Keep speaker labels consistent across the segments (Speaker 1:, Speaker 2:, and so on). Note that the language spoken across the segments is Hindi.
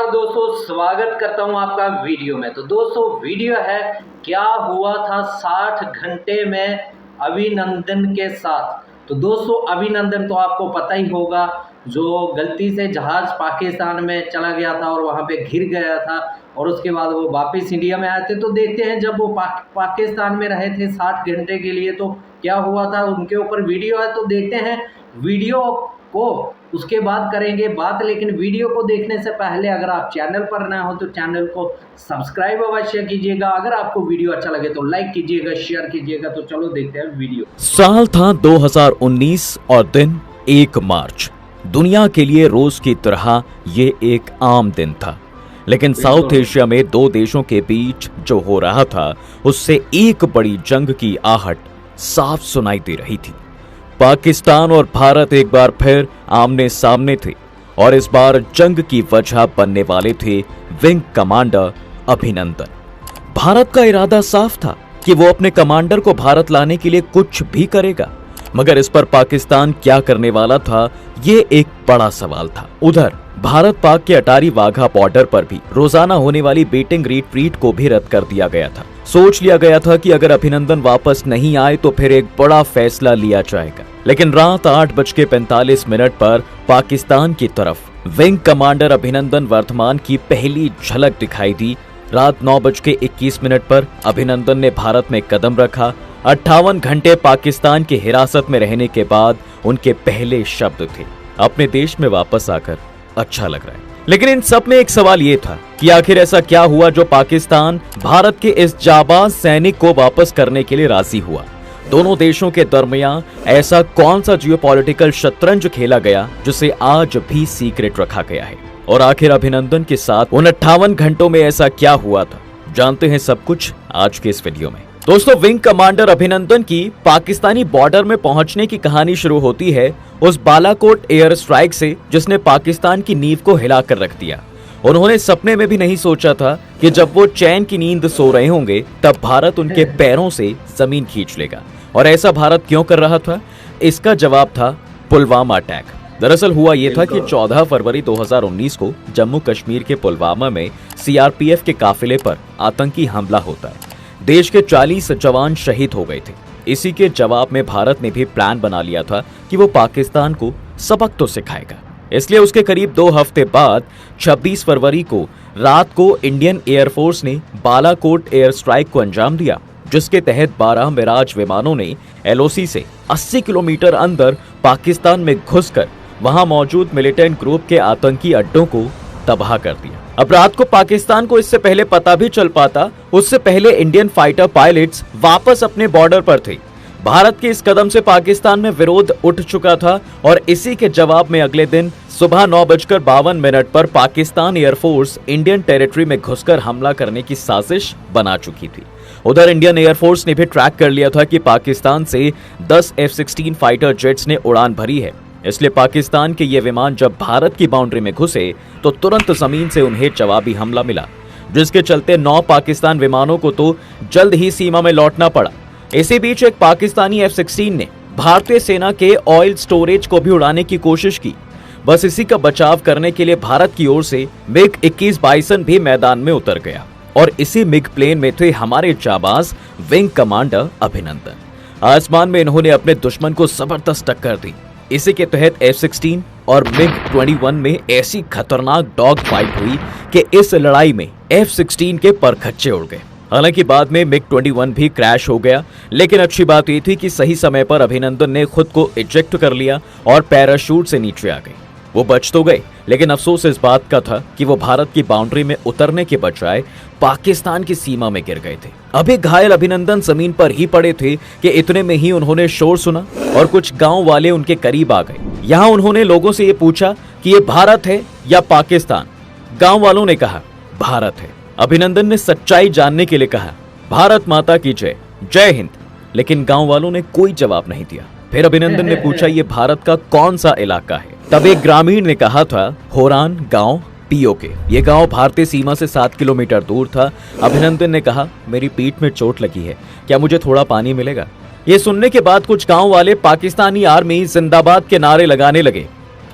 Speaker 1: नमस्कार दोस्तों, स्वागत करता हूं आपका वीडियो में। तो दोस्तों वीडियो है क्या हुआ था 60 घंटे में अभिनंदन के साथ। तो दोस्तों अभिनंदन तो आपको पता ही होगा, जो गलती से जहाज पाकिस्तान में चला गया था और वहां पे गिर गया था और उसके बाद वो वापस इंडिया में आए थे। तो देखते हैं जब वो पाकिस्तान में रहे थे 60 घंटे के लिए तो क्या हुआ था, उनके ऊपर वीडियो है। तो देखते हैं वीडियो को, उसके बाद करेंगे बात। लेकिन वीडियो को देखने से पहले अगर आप चैनल पर नए हो तो चैनल को सब्सक्राइब अवश्य कीजिएगा। अगर आपको वीडियो अच्छा लगे तो लाइक कीजिएगा, शेयर कीजिएगा। तो चलो देखते हैं वीडियो।
Speaker 2: साल था 2019 और दिन 1 मार्च। दुनिया के लिए रोज की तरह ये एक आम दिन था, लेकिन साउथ एशिया में दो देशों के बीच जो हो रहा था उससे एक बड़ी जंग की आहट साफ सुनाई दे रही थी। पाकिस्तान और भारत एक बार फिर आमने सामने थे और इस बार जंग की वजह बनने वाले थे विंग कमांडर अभिनंदन। भारत का इरादा साफ था कि वो अपने कमांडर को भारत लाने के लिए कुछ भी करेगा, मगर इस पर पाकिस्तान क्या करने वाला था, ये एक बड़ा सवाल था। उधर भारत पाक के अटारी वाघा बॉर्डर पर भी रोजाना होने वाली बीटिंग रिट्रीट को भी रद्द कर दिया गया था। सोच लिया गया था कि अगर अभिनंदन वापस नहीं आए तो फिर एक बड़ा फैसला लिया जाएगा। लेकिन रात 8:45 पर पाकिस्तान की तरफ विंग कमांडर अभिनंदन वर्धमान की पहली झलक दिखाई दी। रात 9:21 पर अभिनंदन ने भारत में कदम रखा। 58 घंटे पाकिस्तान की हिरासत में रहने के बाद उनके पहले शब्द थे, अपने देश में वापस आकर अच्छा लग रहा है। लेकिन इन सब में एक सवाल ये था कि आखिर ऐसा क्या हुआ जो पाकिस्तान भारत के इस जाबाज सैनिक को वापस करने के लिए राजी हुआ। दोनों देशों के दरमियान ऐसा कौन सा जियोपॉलिटिकल शतरंज खेला गया जिसे आज भी सीक्रेट रखा गया है, और आखिर अभिनंदन के साथ उन 58 घंटों में ऐसा क्या हुआ था, जानते हैं सब कुछ आज के इस वीडियो में। दोस्तों विंग कमांडर अभिनंदन की पाकिस्तानी बॉर्डर में पहुंचने की कहानी शुरू होती है उस बालाकोट एयर स्ट्राइक से जिसने पाकिस्तान की नींव को हिलाकर रख दिया। उन्होंने सपने में भी नहीं सोचा था कि जब वो चैन की नींद सो रहे होंगे तब भारत उनके पैरों से जमीन खींच लेगा। और ऐसा भारत क्यों कर रहा था, इसका जवाब था पुलवामा अटैक। दरअसल हुआ यह था कि 14 फरवरी 2019 को जम्मू कश्मीर के पुलवामा में सीआरपीएफ के काफिले पर आतंकी हमला होता है। देश के 40 जवान शहीद हो गए थे। इसी के जवाब में भारत ने भी प्लान बना लिया था कि वो पाकिस्तान को सबक तो सिखाएगा। इसलिए उसके करीब 2 हफ्ते बाद 26 फरवरी को रात को इंडियन एयरफोर्स ने बालाकोट एयर स्ट्राइक को अंजाम दिया, जिसके तहत 12 मिराज विमानों ने एलओसी से 80 किलोमीटर अंदर पाकिस्तान में घुसकर वहां मौजूद मिलिटेंट ग्रुप के आतंकी अड्डों को तबाह कर दिया। अब रात को पाकिस्तान को इससे पहले पता भी चल पाता, उससे पहले इंडियन फाइटर पायलट्स वापस अपने बॉर्डर पर थे। भारत के इस कदम से पाकिस्तान में विरोध उठ चुका था और इसी के जवाब में अगले दिन सुबह 9:52 पर पाकिस्तान एयरफोर्स इंडियन टेरिटरी में घुसकर हमला करने की साजिश बना चुकी थी। उधर इंडियन एयरफोर्स ने भी ट्रैक कर लिया था कि पाकिस्तान से 10 F-16 फाइटर जेट्स ने उड़ान भरी है। इसलिए पाकिस्तान के ये विमान जब भारत की बाउंड्री में घुसे तो तुरंत जमीन से उन्हें जवाबी हमला मिला, जिसके चलते 9 पाकिस्तान विमानों को तो जल्द ही सीमा में लौटना पड़ा। इसी बीच एक पाकिस्तानी F-16 ने भारतीय सेना के ऑयल स्टोरेज को भी उड़ाने की कोशिश की। बस इसी का बचाव करने के लिए भारत की ओर से MiG-21 बाइसन भी मैदान में उतर गया और इसी मिग प्लेन में थे हमारे जाबाज विंग कमांडर अभिनंदन। आसमान में इन्होंने अपने दुश्मन को जबरदस्त टक्कर दी। इसी के तहत F-16 और MiG-21 में ऐसी खतरनाक डॉग फाइट हुई कि इस लड़ाई में F-16 के परखच्चे उड़ गए। हालांकि बाद में MiG-21 भी क्रैश हो गया, लेकिन अच्छी बात यह थी कि सही समय पर अभिनंदन ने खुद को इजेक्ट कर लिया और पैराशूट से नीचे आ गए। वो बच तो गए, लेकिन अफसोस इस बात का था कि वो भारत की बाउंड्री में उतरने के बजाय पाकिस्तान की सीमा में गिर गए थे। अभी घायल अभिनंदन जमीन पर ही पड़े थे कि इतने में ही उन्होंने शोर सुना और कुछ गांव वाले उनके करीब आ गए। यहाँ उन्होंने लोगों से ये पूछा कि ये भारत है या पाकिस्तान। गांव वालों ने कहा भारत है। अभिनंदन ने सच्चाई जानने के लिए कहा भारत माता की जय, जय हिंद, लेकिन गांव वालों ने कोई जवाब नहीं दिया। फिर अभिनंदन ने पूछा ये भारत का कौन सा इलाका है। तब एक ग्रामीण ने कहा था होरान गांव पीओके। ये गांव भारतीय सीमा से 7 किलोमीटर दूर था। अभिनंदन ने कहा मेरी पीठ में चोट लगी है, क्या मुझे थोड़ा पानी मिलेगा। ये सुनने के बाद कुछ गांव वाले पाकिस्तानी आर्मी जिंदाबाद के नारे लगाने लगे।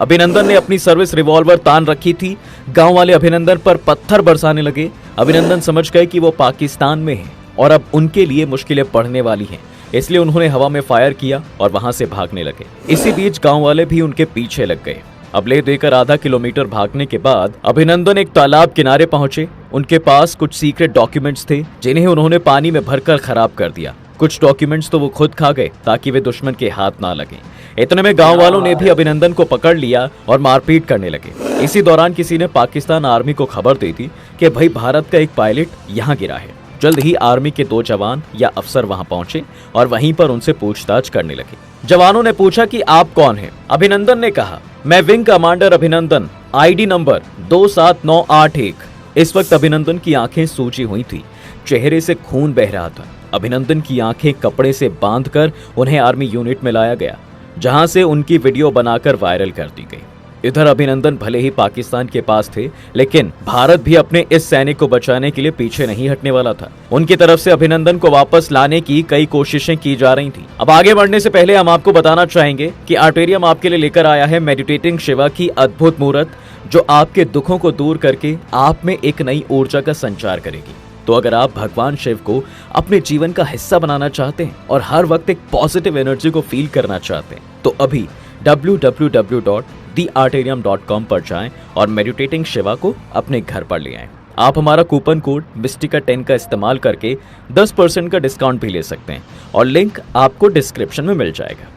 Speaker 2: अभिनंदन ने अपनी सर्विस रिवॉल्वर तान रखी थी। गांव वाले अभिनंदन पर पत्थर बरसाने लगे। अभिनंदन समझ गए कि वो पाकिस्तान में हैं और अब उनके लिए मुश्किलें बढ़ने वाली हैं, इसलिए उन्होंने हवा में फायर किया और वहां से भागने लगे। इसी बीच गांव वाले भी उनके पीछे लग गए। अब ले देकर आधा किलोमीटर भागने के बाद अभिनंदन एक तालाब किनारे पहुंचे। उनके पास कुछ सीक्रेट डॉक्यूमेंट्स थे जिन्हें उन्होंने पानी में भरकर खराब कर दिया। कुछ डॉक्यूमेंट्स तो वो खुद खा गए ताकि वे दुश्मन के हाथ ना लगे। इतने में गांव वालों ने भी अभिनंदन को पकड़ लिया और मारपीट करने लगे। इसी दौरान किसी ने पाकिस्तान आर्मी को खबर दे दी कि भाई भारत का एक पायलट यहाँ गिरा है। जल्द ही आर्मी के 2 जवान या अफसर वहां पहुंचे और वहीं पर उनसे पूछताछ करने लगे। जवानों ने पूछा कि आप कौन हैं? अभिनंदन ने कहा, मैं विंग कमांडर अभिनंदन, आईडी नंबर 27981। इस वक्त अभिनंदन की आंखें सूजी हुई थी, चेहरे से खून बह रहा था। अभिनंदन की आंखें कपड़े से बांधकर उन्हें आर्मी यूनिट में लाया गया, जहां से उनकी वीडियो बनाकर वायरल कर दी गई। इधर अभिनंदन भले ही पाकिस्तान के पास थे, लेकिन भारत भी अपने इस सैनिक को बचाने के लिए पीछे नहीं हटने वाला था। उनकी तरफ से अभिनंदन को वापस लाने की कई कोशिशें की जा रही थी। अब आगे बढ़ने से पहले हम आपको बताना चाहेंगे कि आर्टेरियम आपके लिए लेकर आया है मेडिटेटिंग शिवा की अद्भुत मूर्त, जो आपके दुखों को दूर करके आप में एक नई ऊर्जा का संचार करेगी। तो अगर आप भगवान शिव को अपने जीवन का हिस्सा बनाना चाहते हैं और हर वक्त एक पॉजिटिव एनर्जी को फील करना चाहते हैं, तो अभी www.thearterium.com पर जाएं और मेडिटेटिंग शिवा को अपने घर पर ले आएं। आप हमारा कूपन कोड मिस्टिका10 का इस्तेमाल करके 10% का डिस्काउंट भी ले सकते हैं और लिंक आपको डिस्क्रिप्शन में मिल जाएगा।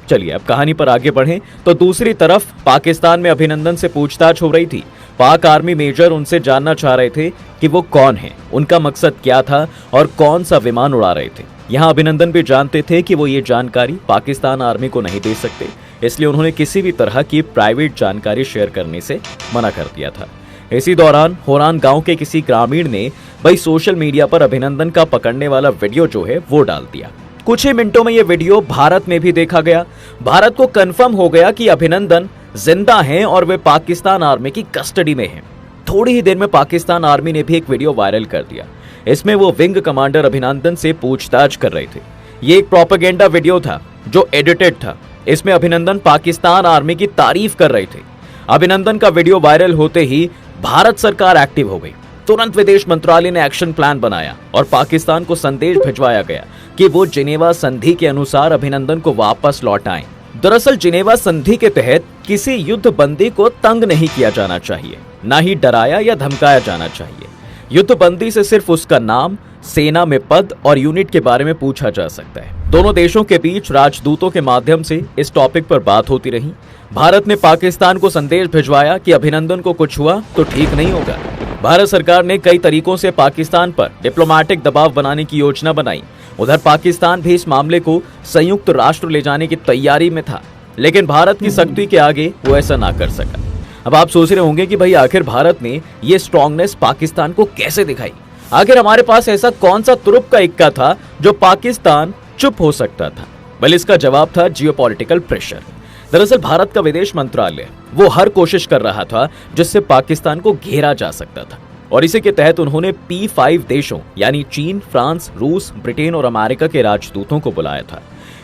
Speaker 2: चलिए अब कहानी पर आगे बढ़ें तो दूसरी तरफ पाकिस्तान में अभिनंदन से पूछताछ हो रही थी। पाक आर्मी मेजर उनसे जानना चाह रहे थे कि वो कौन है, उनका मकसद क्या था और कौन सा विमान उड़ा रहे थे। यहाँ अभिनंदन भी जानते थे कि वो ये जानकारी पाकिस्तान आर्मी को नहीं दे सकते, इसलिए उन्होंने किसी भी तरह की प्राइवेट जानकारी शेयर करने से मना कर दिया था। इसी दौरान होरान गांव के किसी ग्रामीण ने भाई सोशल मीडिया पर अभिनंदन का पकड़ने वाला वीडियो जो है वो डाल दिया। कुछ ही मिनटों में ये वीडियो भारत में भी देखा गया। भारत को कंफर्म हो गया कि अभिनंदन जिंदा हैं और वे पाकिस्तान आर्मी की कस्टडी में हैं। थोड़ी ही देर में पाकिस्तान आर्मी ने भी एक वीडियो वायरल कर दिया। इसमें वो विंग कमांडर अभिनंदन से पूछताछ कर रहे थे। ये एक प्रोपेगेंडा वीडियो था जो एडिटेड था। इसमें अभिनंदन पाकिस्तान आर्मी की तारीफ कर रहे थे। अभिनंदन का वीडियो वायरल होते ही भारत सरकार एक्टिव हो गई। तुरंत विदेश मंत्रालय ने एक्शन प्लान बनाया और पाकिस्तान को संदेश भिजवाया गया कि वो जिनेवा संधि के अनुसार अभिनंदन को वापस लौटाएं। दरअसल जिनेवा संधि के तहत किसी युद्ध बंदी को तंग नहीं किया जाना चाहिए, न ही डराया या धमकाया जाना चाहिए। युद्ध बंदी से सिर्फ उसका नाम, सेना में पद और यूनिट के बारे में पूछा जा सकता है। दोनों देशों के बीच राजदूतों के माध्यम से इस टॉपिक पर बात होती रही। भारत ने पाकिस्तान को संदेश भिजवाया कि अभिनंदन को कुछ हुआ तो ठीक नहीं होगा। भारत सरकार ने कई तरीकों से पाकिस्तान पर डिप्लोमेटिक दबाव बनाने की योजना बनाई। उधर पाकिस्तान भी इस मामले को संयुक्त राष्ट्र ले जाने की तैयारी में था, लेकिन भारत की सख्ती के आगे वो ऐसा ना कर सका। अब आप सोच रहे होंगे कि भाई आखिर भारत ने ये स्ट्रांगनेस पाकिस्तान को कैसे दिखाई? आखिर हमारे पास ऐसा कौन सा तुरुप का इक्का था जो पाकिस्तान चुप हो सकता था? वेल, इसका जवाब था जियोपॉलिटिकल प्रेशर। दरअसल भारत का विदेश मंत्रालय वो हर कोशिश कर रहा था जिससे पाकिस्तान को घेरा जा सकता था, और इसी के तहत उन्होंने P5 देशों यानी चीन, फ्रांस, रूस, ब्रिटेन और अमेरिका के राजदूतों को बुलाया था।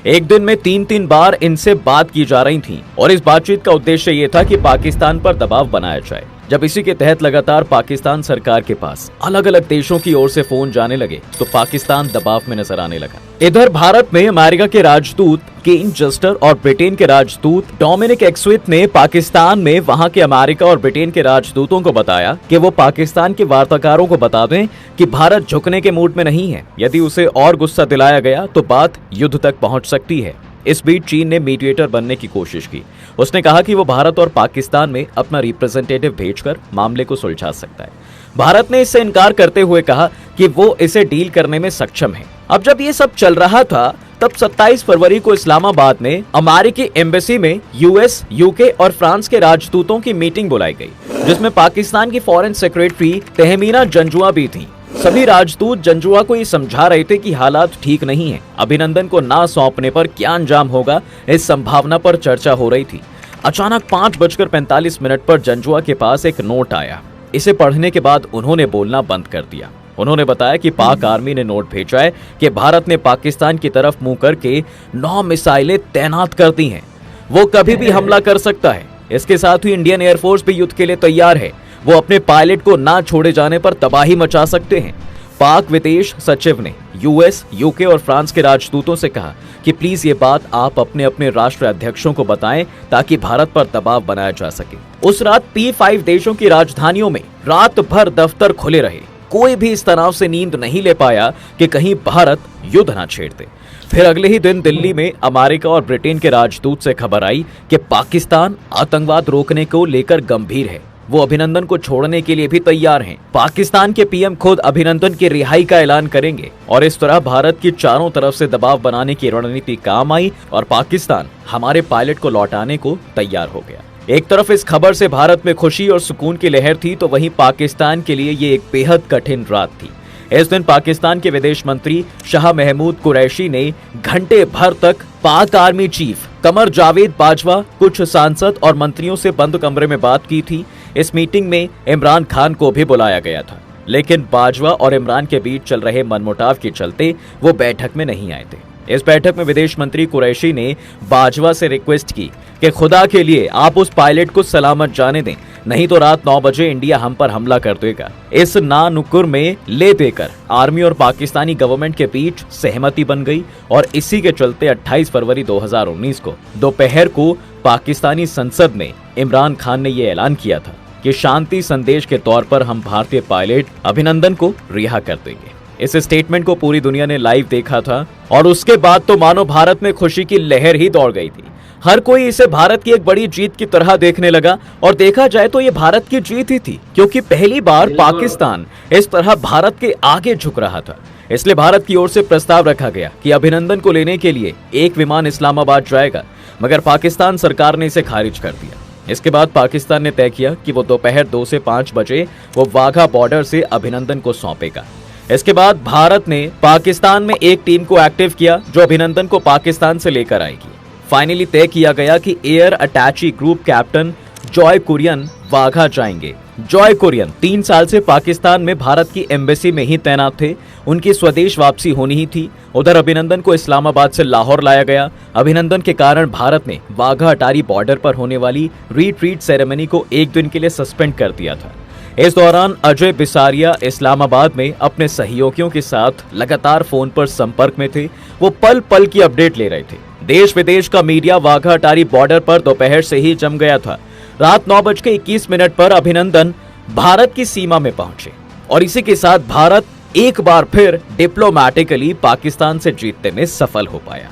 Speaker 2: एक दिन में 3-3 बार इनसे बात की जा रही थी और इस बातचीत का उद्देश्य ये था कि पाकिस्तान पर दबाव बनाया जाए। जब इसी के तहत लगातार पाकिस्तान सरकार के पास अलग अलग देशों की ओर से फोन जाने लगे तो पाकिस्तान दबाव में नजर आने लगा। इधर भारत में अमेरिका के राजदूत केन जस्टर और ब्रिटेन के राजदूत डोमिनिक एक्सविथ ने पाकिस्तान में वहां के अमेरिका और ब्रिटेन के राजदूतों को बताया कि वो पाकिस्तान के वार्ताकारों को बता दें कि भारत झुकने के मूड में नहीं है। यदि उसे और गुस्सा दिलाया गया तो बात युद्ध तक पहुंच सकती है। इस बीच चीन ने मीडिएटर बनने की कोशिश की। उसने कहा कि वो भारत और पाकिस्तान में अपना रिप्रेजेंटेटिव भेजकर मामले को सुलझा सकता है। भारत ने इससे इनकार करते हुए कहा कि वो इसे डील करने में सक्षम है। अब जब ये सब चल रहा था तब 27 फरवरी को इस्लामाबाद में अमेरिकी एम्बेसी में यूएस, यूके और फ्रांस के राजदूतों की मीटिंग बुलाई गई, जिसमें पाकिस्तान की फॉरेन सेक्रेटरी तहमीना जंजुआ भी थी। सभी राजदूत जंजुआ को ये समझा रहे थे कि हालात ठीक नहीं है। अभिनंदन को ना सौंपने पर क्या अंजाम होगा, इस संभावना पर चर्चा हो रही थी। अचानक 5:45 पर जंजुआ के पास एक नोट आया। इसे पढ़ने के बाद उन्होंने बोलना बंद कर दिया। उन्होंने बताया कि पाक आर्मी ने नोट भेजा है कि भारत ने पाकिस्तान की तरफ मुंह करके 9 मिसाइलें तैनात कर दी हैं। वो कभी भी हमला कर सकता है। इसके साथ ही इंडियन एयरफोर्स भी युद्ध के लिए तैयार है। वो अपने पायलट को ना छोड़े जाने पर तबाही मचा सकते हैं। पाक विदेश सचिव ने यूएस, यूके और फ्रांस के राजदूतों से कहा कि प्लीज ये बात आप अपने अपने राष्ट्र अध्यक्षों को बताएं ताकि भारत पर दबाव बनाया जा सके। उस रात P5 देशों की राजधानियों में रात भर दफ्तर खुले रहे। कोई भी इस तनाव से नींद नहीं ले पाया कि कहीं भारत युद्ध ना छेड़ दे। फिर अगले ही दिन दिल्ली में अमेरिका और ब्रिटेन के राजदूत से खबर आई कि पाकिस्तान आतंकवाद रोकने को लेकर गंभीर है, वो अभिनंदन को छोड़ने के लिए भी तैयार हैं। पाकिस्तान के पीएम खुद अभिनंदन की रिहाई का ऐलान करेंगे और इस तरह भारत की चारों तरफ से दबाव बनाने की रणनीति काम आई और पाकिस्तान हमारे पायलट को लौटाने को तैयार हो गया। एक तरफ इस खबर से भारत में खुशी और सुकून की लहर थी, तो वहीं पाकिस्तान के लिए ये एक बेहद कठिन रात थी। इस दिन पाकिस्तान के विदेश मंत्री शाह महमूद कुरैशी ने घंटे भर तक पाक आर्मी चीफ कमर जावेद बाजवा, कुछ सांसद और मंत्रियों से बंद कमरे में बात की थी। इस मीटिंग में इमरान खान को भी बुलाया गया था, लेकिन बाजवा और इमरान के बीच चल रहे मनमुटाव के चलते वो बैठक में नहीं आए थे। इस बैठक में विदेश मंत्री कुरैशी ने बाजवा से रिक्वेस्ट की कि खुदा के लिए आप उस पायलट को सलामत जाने दें, नहीं तो रात 9 बजे इंडिया हम पर हमला कर देगा। इस ना नुकुर में ले देकर आर्मी और पाकिस्तानी गवर्नमेंट के बीच सहमति बन गई और इसी के चलते 28 फरवरी 2019 को दोपहर को पाकिस्तानी संसद में इमरान खान ने ये ऐलान किया था कि शांति संदेश के तौर पर हम भारतीय पायलट अभिनंदन को रिहा कर देंगे। इस स्टेटमेंट को पूरी दुनिया ने लाइव देखा था और उसके बाद तो मानो भारत में खुशी की लहर ही दौड़ गई थी। हर कोई इसे भारत की एक बड़ी जीत की तरह देखने लगा और देखा जाए तो ये भारत की जीत ही थी, क्योंकि पहली बार पाकिस्तान इस तरह भारत के आगे झुक रहा था। इसलिए भारत की ओर से प्रस्ताव रखा गया कि अभिनंदन को लेने के लिए एक विमान इस्लामाबाद जाएगा, मगर पाकिस्तान सरकार ने इसे खारिज कर दिया। इसके बाद पाकिस्तान ने तय किया कि वो दोपहर 2 से 5 बजे वो वाघा बॉर्डर से अभिनंदन को सौंपेगा। इसके बाद भारत ने पाकिस्तान में एक टीम को एक्टिव किया जो अभिनंदन को पाकिस्तान से लेकर आएगी। फाइनली तय किया गया कि air attache group captain Joy Kurian Wagah जाएंगे। जॉय कुरियन 3 साल से पाकिस्तान में भारत की एम्बेसी में ही तैनात थे। उनकी स्वदेश वापसी होनी ही थी। उधर अभिनंदन को इस्लामाबाद से लाहौर लाया गया। अभिनंदन के कारण भारत ने वाघा अटारी बॉर्डर पर होने वाली रिट्रीट सेरेमनी को एक दिन के लिए सस्पेंड कर दिया था। इस दौरान अजय बिसारिया इस्लामाबाद में अपने सहयोगियों के साथ लगातार फोन पर संपर्क में थे। वो पल पल की अपडेट ले रहे थे। देश विदेश का मीडिया वाघा अटारी बॉर्डर पर दोपहर से ही जम गया था। रात 9:21 पर अभिनंदन भारत की सीमा में पहुंचे और इसी के साथ भारत एक बार फिर डिप्लोमैटिकली पाकिस्तान से जीतने में सफल हो पाया।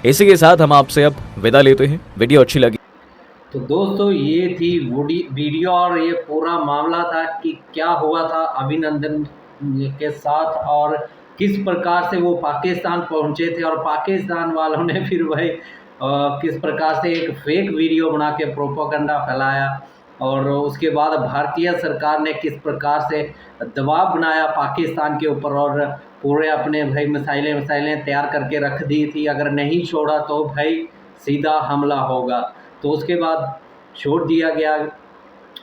Speaker 2: इसी के साथ हम आपसे अब विदा लेते हैं। वीडियो अच्छी लगी
Speaker 1: तो दोस्तों ये थी वीडियो और ये पूरा मामला था कि क्या हुआ था अभिनंदन के साथ और किस प्रकार से वो पाकिस्तान पहुंचे थे और पाकिस्तान वालों ने फिर वही किस प्रकार से एक फेक वीडियो बना के प्रोपेगेंडा फैलाया और उसके बाद भारतीय सरकार ने किस प्रकार से दबाव बनाया पाकिस्तान के ऊपर और पूरे अपने भाई मिसाइलें तैयार करके रख दी थी, अगर नहीं छोड़ा तो भाई सीधा हमला होगा। तो उसके बाद छोड़ दिया गया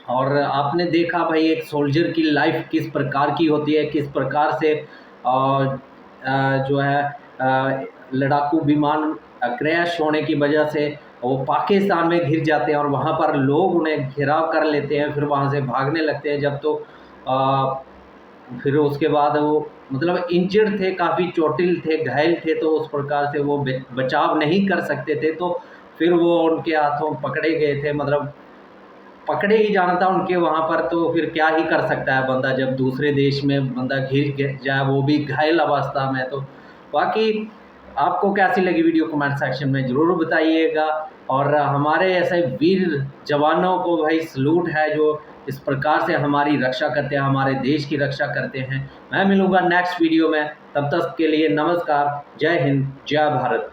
Speaker 1: और आपने देखा भाई एक सोल्जर की लाइफ किस प्रकार की होती है, किस प्रकार से जो है लड़ाकू विमान क्रैश होने की वजह से वो पाकिस्तान में घिर जाते हैं और वहाँ पर लोग उन्हें घेराव कर लेते हैं, फिर वहाँ से भागने लगते हैं। जब तो फिर उसके बाद वो मतलब इंजर्ड थे, काफ़ी चोटिल थे, घायल थे, तो उस प्रकार से वो बचाव नहीं कर सकते थे, तो फिर वो उनके हाथों पकड़े गए थे, मतलब पकड़े ही जाना था उनके वहाँ पर। तो फिर क्या ही कर सकता है बंदा जब दूसरे देश में बंदा घिर जाए, वो भी घायल अवस्था में। तो बाकी आपको कैसी लगी वीडियो कमेंट सेक्शन में ज़रूर बताइएगा और हमारे ऐसे वीर जवानों को भाई सलूट है जो इस प्रकार से हमारी रक्षा करते हैं, हमारे देश की रक्षा करते हैं। मैं मिलूँगा नेक्स्ट वीडियो में, तब तक के लिए नमस्कार, जय हिंद, जय भारत।